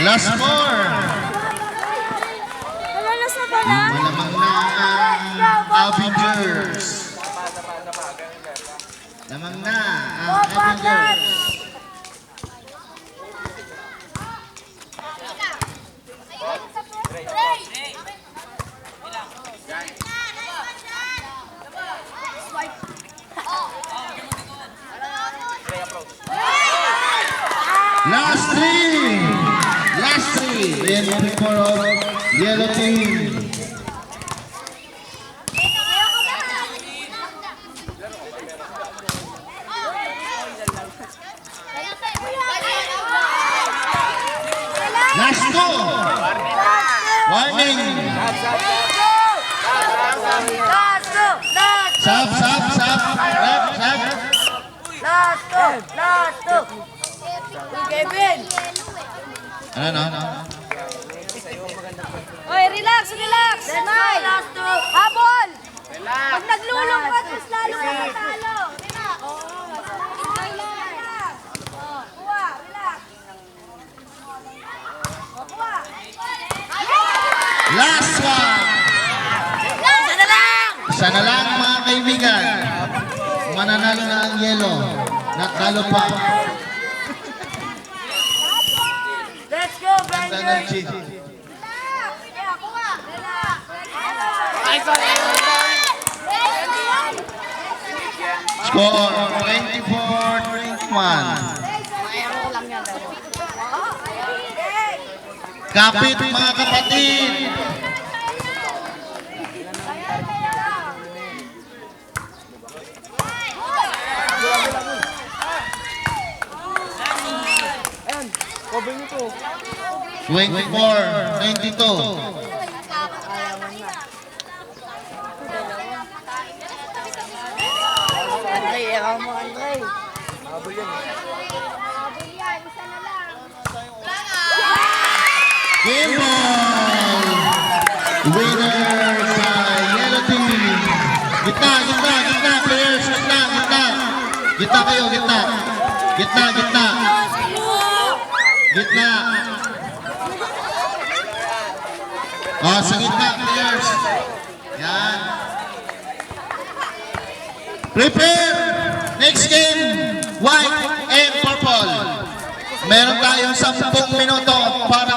Last score. Malalas na ba na? Malamang na ang Avengers. Lamang na ang Avengers. Last three. Last three. Then for yellow team. Last two. Warning. Sub, sub, sub. Left, sub. Last two. Kevin. Ano? Oy, relax. Smile. Last two. Habol. Pag naglulungkot, mas lalo ka matalo. Kuha, relax. Kuha. Last one. Isa na lang mga kaibigan. Mananalo na ang yellow. Natalo pa. Let's go, Ang Brandon. energy. Score 24-21. Kapit mga kapatid. Cover nyo to. 24-92. Andre, ikaw mo, Andre. Habol yan. Game ball! Winner sa yellow team. Gitna, players. Gitna kayo. Gitna. Oh, sa gitna, players. Yan. Prepare! Next game, white and purple. Meron tayong 10 minuto para